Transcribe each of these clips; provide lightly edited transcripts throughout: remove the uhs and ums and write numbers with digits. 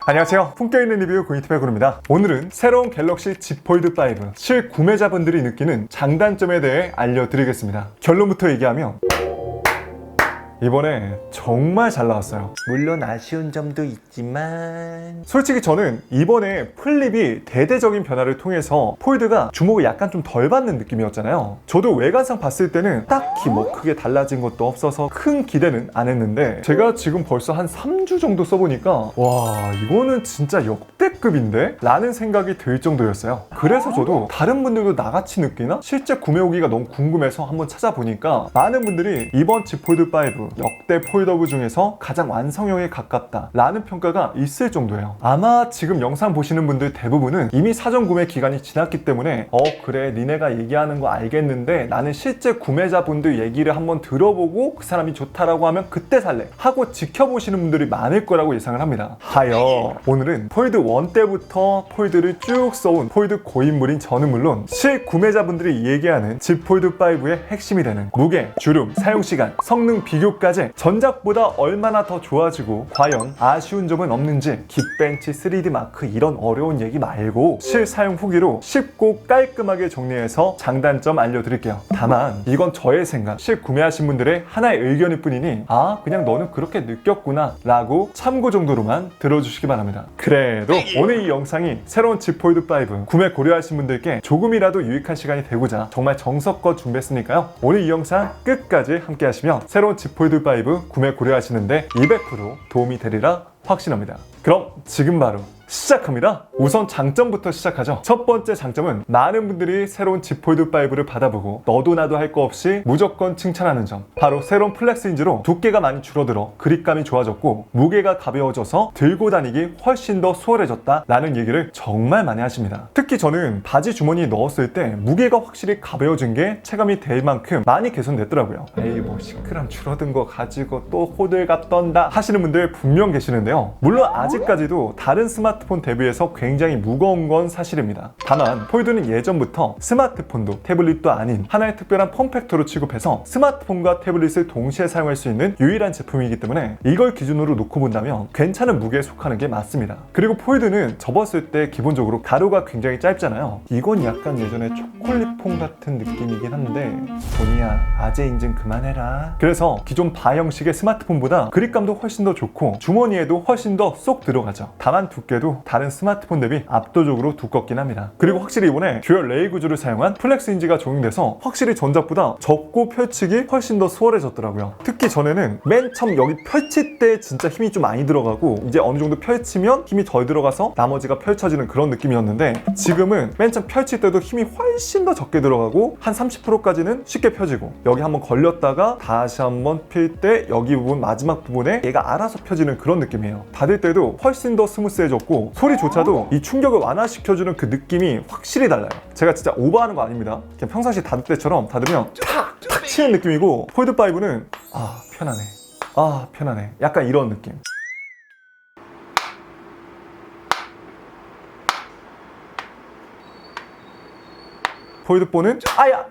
안녕하세요. 품격있는 리뷰 고잉TV의 구루입니다. 오늘은 새로운 갤럭시 Z 폴드 5 실구매자분들이 느끼는 장단점에 대해 알려드리겠습니다. 결론부터 얘기하면 이번에 정말 잘 나왔어요. 물론 아쉬운 점도 있지만 솔직히 저는 이번에 플립이 대대적인 변화를 통해서 폴드가 주목을 약간 좀 덜 받는 느낌이었잖아요. 저도 외관상 봤을 때는 딱히 뭐 크게 달라진 것도 없어서 큰 기대는 안 했는데 제가 지금 벌써 한 3주 정도 써보니까 와, 이거는 진짜 역대급인데? 라는 생각이 들 정도였어요. 그래서 저도 다른 분들도 나같이 느끼나? 실제 구매 후기가 너무 궁금해서 한번 찾아보니까 많은 분들이 이번 Z 폴드 5 역대 폴더블 중에서 가장 완성형에 가깝다 라는 평가가 있을 정도예요. 아마 지금 영상 보시는 분들 대부분은 이미 사전 구매 기간이 지났기 때문에 그래 니네가 얘기하는 거 알겠는데 나는 실제 구매자분들 얘기를 한번 들어보고 그 사람이 좋다라고 하면 그때 살래 하고 지켜보시는 분들이 많을 거라고 예상을 합니다. 하여 오늘은 폴드 1 때부터 폴드를 쭉 써온 폴드 고인물인 저는 물론 실구매자분들이 얘기하는 Z 폴드 5의 핵심이 되는 무게, 주름, 사용시간, 성능 비교까지 전작보다 얼마나 더 좋아지고 과연 아쉬운 점은 없는지 긱벤치 3D 마크 이런 어려운 얘기 말고 실사용 후기로 쉽고 깔끔하게 정리해서 장단점 알려드릴게요. 다만 이건 저의 생각, 실구매하신 분들의 하나의 의견일 뿐이니 그냥 너는 그렇게 느꼈구나 라고 참고 정도로만 들어주시기 바랍니다. 그래도 오늘 이 영상이 새로운 Z 폴드 5 구매 고려하신 분들께 조금이라도 유익한 시간이 되고자 정말 정성껏 준비했으니까요. 오늘 이 영상 끝까지 함께 하시면 새로운 Z 폴드 5 구매 고려하시는데 200% 도움이 되리라 확신합니다. 그럼 지금 바로 시작합니다. 우선 장점부터 시작하죠. 첫 번째 장점은 많은 분들이 새로운 Z 폴드 5를 받아보고 너도 나도 할 거 없이 무조건 칭찬하는 점, 바로 새로운 플렉스인지로 두께가 많이 줄어들어 그립감이 좋아졌고 무게가 가벼워져서 들고 다니기 훨씬 더 수월해졌다 라는 얘기를 정말 많이 하십니다. 특히 저는 바지 주머니에 넣었을 때 무게가 확실히 가벼워진 게 체감이 될 만큼 많이 개선됐더라고요. 에이 뭐 10g 줄어든 거 가지고 또 호들갑 떤다 하시는 분들 분명 계시는데요. 물론 아직까지도 다른 스마트폰 대비해서 굉장히 무거운 건 사실입니다. 다만 폴드는 예전부터 스마트폰도 태블릿도 아닌 하나의 특별한 폼팩터로 취급해서 스마트폰과 태블릿을 동시에 사용할 수 있는 유일한 제품이기 때문에 이걸 기준으로 놓고 본다면 괜찮은 무게에 속하는 게 맞습니다. 그리고 폴드는 접었을 때 기본적으로 가루가 굉장히 짧잖아요. 이건 약간 예전에 초콜릿폰 같은 느낌이긴 한데 본이야 아재 인증 그만해라. 그래서 기존 바 형식의 스마트폰보다 그립감도 훨씬 더 좋고 주머니에도 훨씬 더 쏙 들어가죠. 다만 두께도 다른 스마트폰 대비 압도적으로 두껍긴 합니다. 그리고 확실히 이번에 듀얼 레일 구조를 사용한 플렉스 힌지가 적용돼서 확실히 전작보다 접고 펼치기 훨씬 더 수월해졌더라고요. 특히 전에는 맨 처음 여기 펼칠 때 진짜 힘이 좀 많이 들어가고 이제 어느 정도 펼치면 힘이 덜 들어가서 나머지가 펼쳐지는 그런 느낌이었는데 지금은 맨 처음 펼칠 때도 힘이 훨씬 더 적게 들어가고 한 30%까지는 쉽게 펴지고 여기 한번 걸렸다가 다시 한번 필 때 여기 부분 마지막 부분에 얘가 알아서 펴지는 그런 느낌이에요. 닫을 때도 훨씬 더 스무스해졌고 소리조차도 이 충격을 완화시켜주는 그 느낌이 확실히 달라요. 제가 진짜 오버하는 거 아닙니다. 그냥 평상시 닫을 때처럼 닫으면 탁 치는 느낌이고 폴드 5는 편하네. 편하네. 약간 이런 느낌. 폴드 4는 아야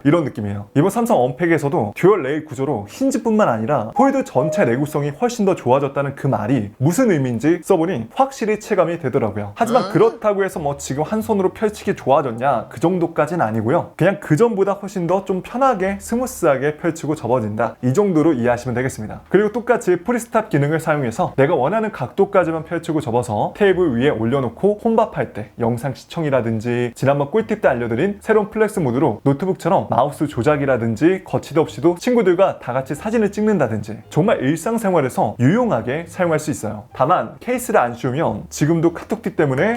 이런 느낌이에요. 이번 삼성 언팩에서도 듀얼 레일 구조로 힌지뿐만 아니라 폴드 전체 내구성이 훨씬 더 좋아졌다는 그 말이 무슨 의미인지 써보니 확실히 체감이 되더라고요. 하지만 그렇다고 해서 뭐 지금 한 손으로 펼치기 좋아졌냐 그 정도까지는 아니고요. 그냥 그 전보다 훨씬 더 좀 편하게 스무스하게 펼치고 접어진다 이 정도로 이해하시면 되겠습니다. 그리고 똑같이 프리스탑 기능을 사용해서 내가 원하는 각도까지만 펼치고 접어서 테이블 위에 올려놓고 혼밥할 때 영상 시청이라든지 지난번 꿀팁 때 알려드린 새로운 플렉스 모드로 노트북처럼 마우스 조작이라든지 거치대 없이도 친구들과 다 같이 사진을 찍는다든지 정말 일상생활에서 유용하게 사용할 수 있어요. 다만 케이스를 안 씌우면 지금도 카톡티 때문에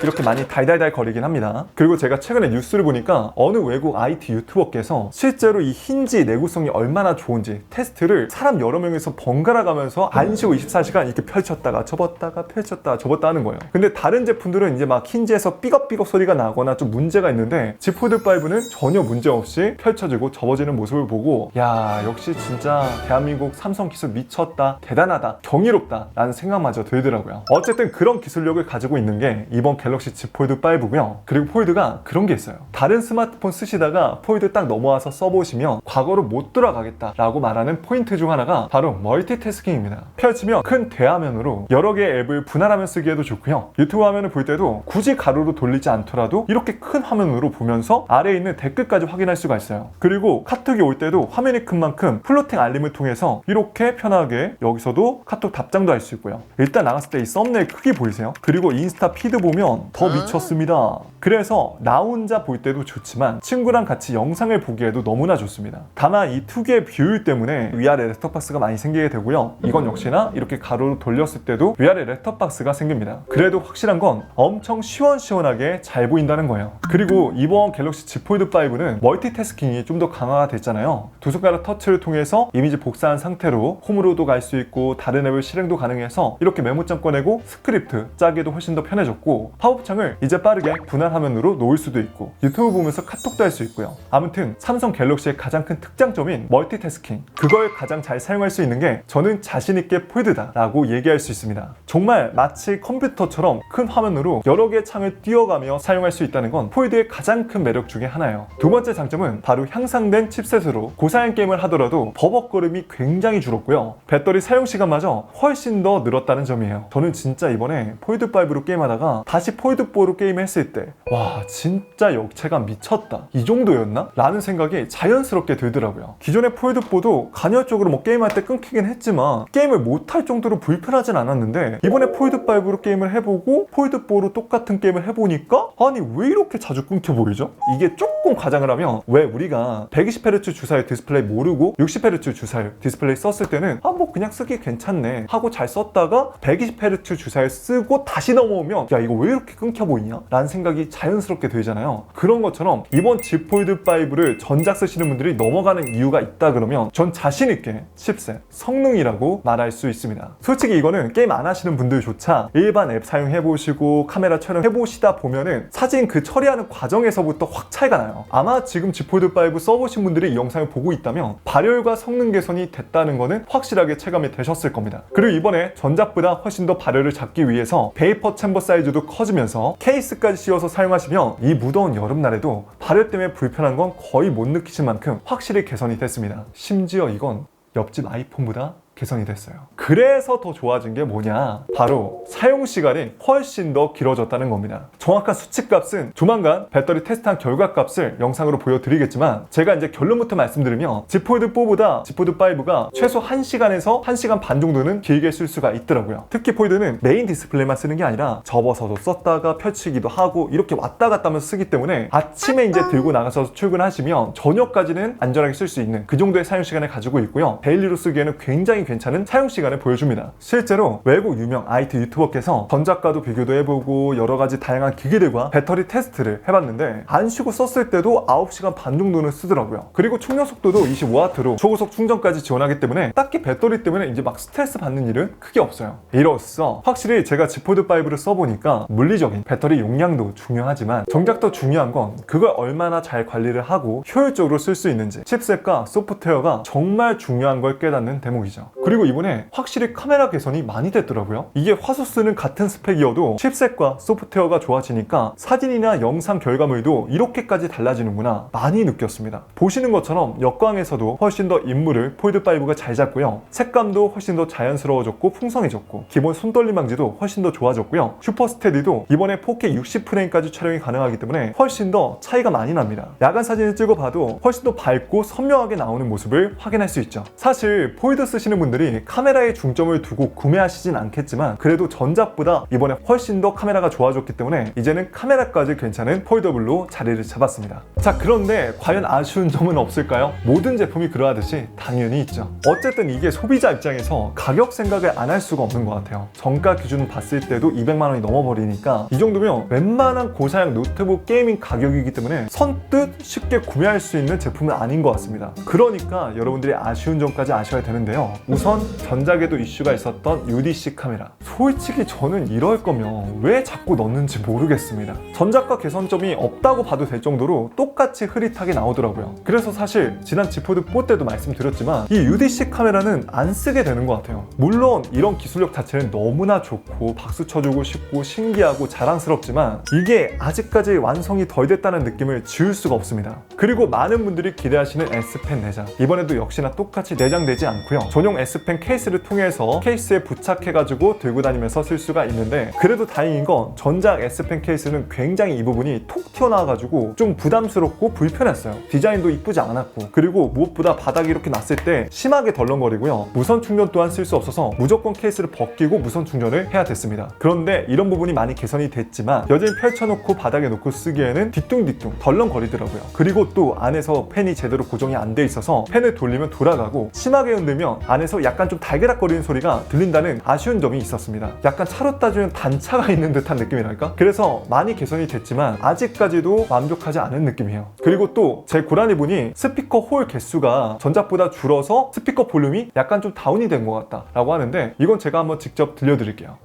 이렇게 많이 달달달 거리긴 합니다. 그리고 제가 최근에 뉴스를 보니까 어느 외국 IT 유튜버께서 실제로 이 힌지 내구성이 얼마나 좋은지 테스트를 사람 여러 명이서 번갈아 가면서 안 쉬고 24시간 이렇게 펼쳤다가 접었다가 펼쳤다가 접었다 하는 거예요. 근데 다른 제품들은 이제 막 힌지에서 삐걱삐걱 소리가 나거나 좀 문제가 있는데 Z 폴드 5는 전혀 문제 없이 펼쳐지고 접어지는 모습을 보고 야 역시 진짜 대한민국 삼성 기술 미쳤다, 대단하다, 경이롭다 라는 생각마저 들더라고요. 어쨌든 그런 기술력을 가지고 있는 게 이번 갤럭시 Z 폴드 5고요. 그리고 폴드가 그런 게 있어요. 다른 스마트폰 쓰시다가 폴드 딱 넘어와서 써보시면 과거로 못 돌아가겠다라고 말하는 포인트 중 하나가 바로 멀티태스킹입니다. 펼치면 큰 대화면으로 여러 개의 앱을 분할하면 쓰기에도 좋고요. 유튜브 화면을 볼 때도 굳이 가로로 돌리지 않더라도 이렇게 큰 화면으로 보면서 아래에 있는 댓글까지 확인할 수가 있어요. 그리고 카톡이 올 때도 화면이 큰 만큼 플로팅 알림을 통해서 이렇게 편하게 여기서도 카톡 답장도 할 수 있고요. 일단 나갔을 때 이 썸네일 크기 보이세요? 그리고 인스타 피드 보면 더 미쳤습니다. 그래서 나 혼자 볼 때도 좋지만 친구랑 같이 영상을 보기에도 너무나 좋습니다. 다만 이 특유의 비율 때문에 위아래 랩톱박스가 많이 생기게 되고요. 이건 역시나 이렇게 가로로 돌렸을 때도 위아래 랩톱박스가 생깁니다. 그래도 확실한 건 엄청 시원시원하게 잘 보인다는 거예요. 그리고 이번 갤럭시 Z 폴드 5는 멀티태스킹이 좀 더 강화가 됐잖아요. 두 손가락 터치를 통해서 이미지 복사한 상태로 홈으로도 갈 수 있고 다른 앱을 실행도 가능해서 이렇게 메모장 꺼내고 스크립트 짜기도 훨씬 더 편해졌고 팝업 창을 이제 빠르게 분할 화면으로 놓을 수도 있고 유튜브 보면서 카톡도 할 수 있고요. 아무튼 삼성 갤럭시의 가장 큰 특장점인 멀티태스킹, 그걸 가장 잘 사용할 수 있는 게 저는 자신있게 폴드다 라고 얘기할 수 있습니다. 정말 마치 컴퓨터처럼 큰 화면으로 여러 개의 창을 띄워가며 사용할 수 있다는 건 폴드의 가장 큰 매력 중에 하나예요. 두 번째 장점은 바로 향상된 칩셋으로 고사양 게임을 하더라도 버벅거림이 굉장히 줄었고요. 배터리 사용시간마저 훨씬 더 늘었다는 점이에요. 저는 진짜 이번에 폴드5로 게임하다가 다시 폴드4로 게임을 했을 때 와, 진짜 역체감 미쳤다, 이 정도였나? 라는 생각이 자연스럽게 들더라고요. 기존의 폴드4도 간헐적으로 뭐 게임할 때 끊기긴 했지만 게임을 못할 정도로 불편하진 않았는데 이번에 폴드5로 게임을 해보고 폴드4로 똑같은 게임을 해보니까 아니 왜 이렇게 자주 끊겨 보이죠? 이게 조금 과장을 하면 왜 우리가 120Hz 주사율 디스플레이 모르고 60Hz 주사율 디스플레이 썼을 때는 아 뭐 그냥 쓰기 괜찮네 하고 잘 썼다가 120Hz 주사율 쓰고 다시 넘어오면 야 이거 왜 이렇게 끊겨 보이냐? 라는 생각이 자연스럽게 들잖아요. 그런 것처럼 이번 Z 폴드 5를 전작 쓰시는 분들이 넘어가는 이유가 있다 그러면 전 자신있게 칩셋, 성능이라고 말할 수 있습니다. 솔직히 이거는 게임 안 하시는 분들조차 일반 앱 사용해보시고 카메라 촬영해보시다 보면은 사진 그 처리하는 과정에서부터 확 차이가 나요. 아마 지금 Z 폴드 5 써보신 분들이 이 영상을 보고 있다면 발열과 성능 개선이 됐다는 거는 확실하게 체감이 되셨을 겁니다. 그리고 이번에 전작보다 훨씬 더 발열을 잡기 위해서 베이퍼 챔버 사이즈도 커지면서 케이스까지 씌워서 사용하시면 이 무더운 여름날에도 발열 때문에 불편한 건 거의 못 느끼실 만큼 확실히 개선이 됐습니다. 심지어 이건 옆집 아이폰보다 개선이 됐어요. 그래서 더 좋아진 게 뭐냐? 바로 사용시간이 훨씬 더 길어졌다는 겁니다. 정확한 수치값은 조만간 배터리 테스트한 결과값을 영상으로 보여드리겠지만 제가 이제 결론부터 말씀드리면 Z 폴드 4보다 Z 폴드 5가 최소 1시간에서 1시간 반 정도는 길게 쓸 수가 있더라고요. 특히 폴드는 메인 디스플레이만 쓰는 게 아니라 접어서도 썼다가 펼치기도 하고 이렇게 왔다 갔다 하면서 쓰기 때문에 아침에 이제 들고 나가서 출근하시면 저녁까지는 안전하게 쓸 수 있는 그 정도의 사용시간을 가지고 있고요. 데일리로 쓰기에는 굉장히 괜찮은 사용시간을 보여줍니다. 실제로 외국 유명 IT 유튜버께서 전작과도 비교도 해보고 여러가지 다양한 기기들과 배터리 테스트를 해봤는데 안 쉬고 썼을 때도 9시간 반 정도는 쓰더라고요. 그리고 충전 속도도 25W로 초고속 충전까지 지원하기 때문에 딱히 배터리 때문에 이제 막 스트레스 받는 일은 크게 없어요. 이로써 확실히 제가 Z 폴드 5를 써보니까 물리적인 배터리 용량도 중요하지만 정작 더 중요한 건 그걸 얼마나 잘 관리를 하고 효율적으로 쓸 수 있는지 칩셋과 소프트웨어가 정말 중요한 걸 깨닫는 대목이죠. 그리고 이번에 확실히 카메라 개선이 많이 됐더라고요. 이게 화소스는 같은 스펙이어도 칩셋과 소프트웨어가 좋아지니까 사진이나 영상 결과물도 이렇게까지 달라지는구나 많이 느꼈습니다. 보시는 것처럼 역광에서도 훨씬 더 인물을 폴드5가 잘 잡고요. 색감도 훨씬 더 자연스러워졌고 풍성해졌고 기본 손떨림 방지도 훨씬 더 좋아졌고요. 슈퍼 스테디도 이번에 4K 60프레임까지 촬영이 가능하기 때문에 훨씬 더 차이가 많이 납니다. 야간 사진을 찍어봐도 훨씬 더 밝고 선명하게 나오는 모습을 확인할 수 있죠. 사실 폴드 쓰시는 분들이 카메라에 중점을 두고 구매하시진 않겠지만 그래도 전작보다 이번에 훨씬 더 카메라가 좋아졌기 때문에 이제는 카메라까지 괜찮은 폴더블로 자리를 잡았습니다. 자, 그런데 과연 아쉬운 점은 없을까요? 모든 제품이 그러하듯이 당연히 있죠. 어쨌든 이게 소비자 입장에서 가격 생각을 안 할 수가 없는 것 같아요. 정가 기준 봤을 때도 200만 원이 넘어버리니까 이 정도면 웬만한 고사양 노트북 게이밍 가격이기 때문에 선뜻 쉽게 구매할 수 있는 제품은 아닌 것 같습니다. 그러니까 여러분들이 아쉬운 점까지 아셔야 되는데요. 우선 전작에도 이슈가 있었던 UDC 카메라. 솔직히 저는 이럴 거면 왜 자꾸 넣는지 모르겠습니다. 전작과 개선점이 없다고 봐도 될 정도로 똑같이 흐릿하게 나오더라고요. 그래서 사실 지난 지포드 4 때도 말씀드렸지만 이 UDC 카메라는 안 쓰게 되는 것 같아요. 물론 이런 기술력 자체는 너무나 좋고 박수 쳐주고 싶고 신기하고 자랑스럽지만 이게 아직까지 완성이 덜 됐다는 느낌을 지울 수가 없습니다. 그리고 많은 분들이 기대하시는 S펜 내장, 이번에도 역시나 똑같이 내장되지 않고요. 전용 S펜 케이스를 통해서 케이스에 부착해가지고 들고 다니면서 쓸 수가 있는데, 그래도 다행인 건 전작 S펜 케이스는 굉장히 이 부분이 톡 튀어나와가지고 좀 부담스럽고 불편했어요. 디자인도 이쁘지 않았고, 그리고 무엇보다 바닥에 이렇게 놨을 때 심하게 덜렁거리고요. 무선 충전 또한 쓸 수 없어서 무조건 케이스를 벗기고 무선 충전을 해야 됐습니다. 그런데 이런 부분이 많이 개선이 됐지만 여전히 펼쳐놓고 바닥에 놓고 쓰기에는 뒤뚱뒤뚱 덜렁거리더라고요. 그리고 또 안에서 팬이 제대로 고정이 안 돼 있어서 팬을 돌리면 돌아가고, 심하게 흔들면 안에서 약간 좀 달그락거리는 소리가 들린다는 아쉬운 점이 있었습니다. 약간 차로 따지면 단차가 있는 듯한 느낌이랄까? 그래서 많이 개선이 됐지만 아직까지도 만족하지 않은 느낌이에요. 그리고 또 제 고라니 분이 스피커 홀 개수가 전작보다 줄어서 스피커 볼륨이 약간 좀 다운이 된 것 같다 라고 하는데, 이건 제가 한번 직접 들려드릴게요.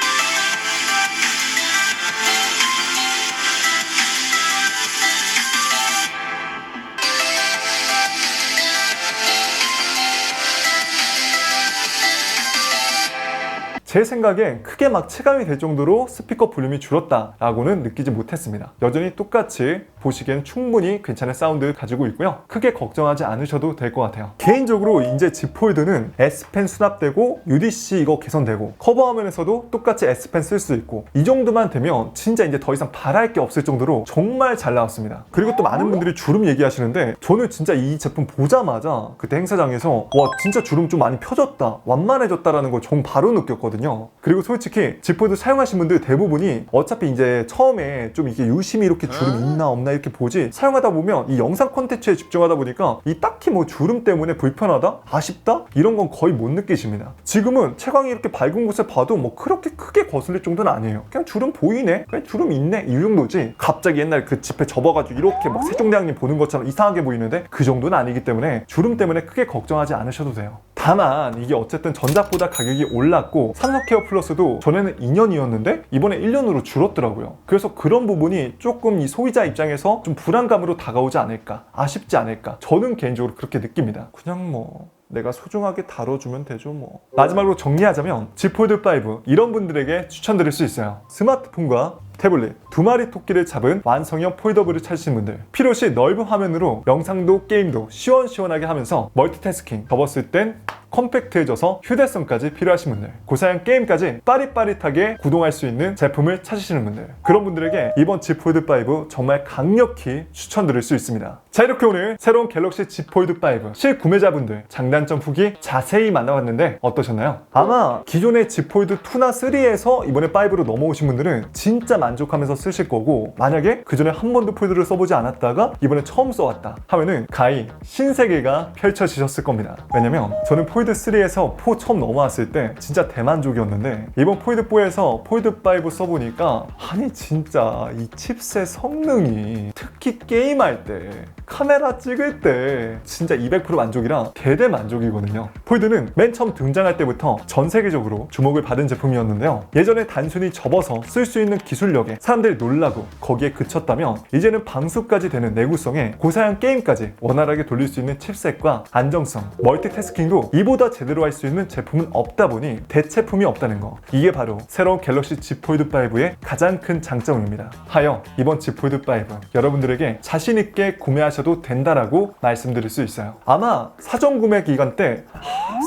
제 생각엔 크게 막 체감이 될 정도로 스피커 볼륨이 줄었다라고는 느끼지 못했습니다. 여전히 똑같이 보시기엔 충분히 괜찮은 사운드 가지고 있고요. 크게 걱정하지 않으셔도 될 것 같아요. 개인적으로 이제 지폴드는 S펜 수납되고 UDC 이거 개선되고 커버 화면에서도 똑같이 S펜 쓸 수 있고, 이 정도만 되면 진짜 이제 더 이상 바랄 게 없을 정도로 정말 잘 나왔습니다. 그리고 또 많은 분들이 주름 얘기하시는데, 저는 진짜 이 제품 보자마자 그때 행사장에서 와 진짜 주름 좀 많이 펴졌다, 완만해졌다라는 걸 정 바로 느꼈거든요. 그리고 솔직히 지폴드 사용하신 분들 대부분이 어차피 이제 처음에 좀 이게 유심히 이렇게 주름 있나 없나 이렇게 보지, 사용하다 보면 이 영상 콘텐츠에 집중하다 보니까 이 딱히 뭐 주름 때문에 불편하다? 아쉽다? 이런 건 거의 못 느끼십니다. 지금은 채광이 이렇게 밝은 곳에 봐도 뭐 그렇게 크게 거슬릴 정도는 아니에요. 그냥 주름 보이네? 그냥 주름 있네? 이 정도지, 갑자기 옛날 그 지폐 접어가지고 이렇게 막 세종대왕님 보는 것처럼 이상하게 보이는데 그 정도는 아니기 때문에 주름 때문에 크게 걱정하지 않으셔도 돼요. 다만 이게 어쨌든 전작보다 가격이 올랐고, 삼성케어 플러스도 전에는 2년이었는데 이번에 1년으로 줄었더라고요. 그래서 그런 부분이 조금 이 소비자 입장에서 좀 불안감으로 다가오지 않을까, 아쉽지 않을까, 저는 개인적으로 그렇게 느낍니다. 그냥 뭐 내가 소중하게 다뤄주면 되죠 뭐. 마지막으로 정리하자면 지폴드 5 이런 분들에게 추천드릴 수 있어요. 스마트폰과 태블릿 두 마리 토끼를 잡은 완성형 폴더블을 찾으시는 분들, 필요시 넓은 화면으로 영상도 게임도 시원시원하게 하면서 멀티태스킹, 접었을 땐 컴팩트해져서 휴대성까지 필요하신 분들, 고사양 게임까지 빠릿빠릿하게 구동할 수 있는 제품을 찾으시는 분들, 그런 분들에게 이번 Z 폴드 5 정말 강력히 추천드릴 수 있습니다. 자, 이렇게 오늘 새로운 갤럭시 Z 폴드 5 실구매자분들 장단점 후기 자세히 만나봤는데 어떠셨나요? 아마 기존의 Z 폴드 2나 3에서 이번에 5로 넘어오신 분들은 진짜 만족하면서 쓰실 거고, 만약에 그전에 한 번도 폴드를 써보지 않았다가 이번에 처음 써왔다 하면은 가히 신세계가 펼쳐지셨을 겁니다. 왜냐면 저는 폴드 3에서 4 처음 넘어왔을 때 진짜 대만족이었는데, 이번 폴드 4에서 폴드 5 써보니까 아니 진짜 이 칩셋 성능이, 특히 게임할 때, 카메라 찍을 때 진짜 200% 만족이라 대대만족이거든요. 폴드는 맨 처음 등장할 때부터 전 세계적으로 주목을 받은 제품이었는데요. 예전에 단순히 접어서 쓸 수 있는 기술력에 사람들이 놀라고 거기에 그쳤다면, 이제는 방수까지 되는 내구성에 고사양 게임까지 원활하게 돌릴 수 있는 칩셋과 안정성, 멀티태스킹도 이보다 제대로 할 수 있는 제품은 없다 보니 대체품이 없다는 거, 이게 바로 새로운 갤럭시 Z 폴드 5의 가장 큰 장점입니다. 하여 이번 Z 폴드 5 여러분들에게 자신있게 구매하셔도 된다라고 말씀드릴 수 있어요. 아마 사전 구매 기간 때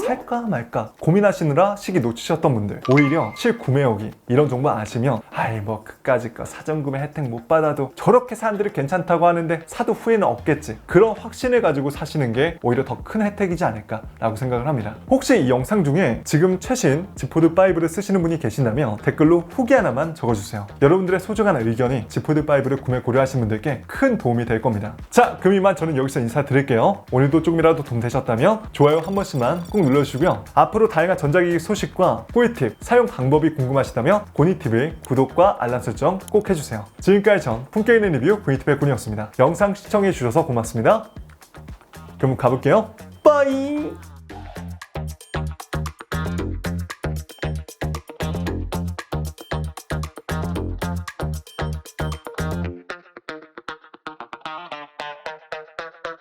살까 말까 고민하시느라 시기 놓치셨던 분들, 오히려 실구매하기 이런 정보 아시면 아이 뭐 그까짓 거 사전 구매 혜택 못 받아도 저렇게 사람들이 괜찮다고 하는데 사도 후회는 없겠지, 그런 확신을 가지고 사시는 게 오히려 더 큰 혜택이지 않을까 라고 생각을 합니다. 혹시 이 영상 중에 지금 최신 Z 폴드 5를 쓰시는 분이 계신다면 댓글로 후기 하나만 적어주세요. 여러분들의 소중한 의견이 Z 폴드 5를 구매 고려하신 분들께 큰 도움이 될 겁니다. 자, 그럼 이만 저는 여기서 인사드릴게요. 오늘도 조금이라도 도움 되셨다면 좋아요 한 번씩만 꼭 눌러주시고요. 앞으로 다양한 전자기기 소식과 꿀팁, 사용 방법이 궁금하시다면 고니TV 구독과 알람 설정 꼭 해주세요. 지금까지 전 품격 있는 리뷰 고니TV의 군이었습니다. 영상 시청해주셔서 고맙습니다. 그럼 가볼게요. 빠이.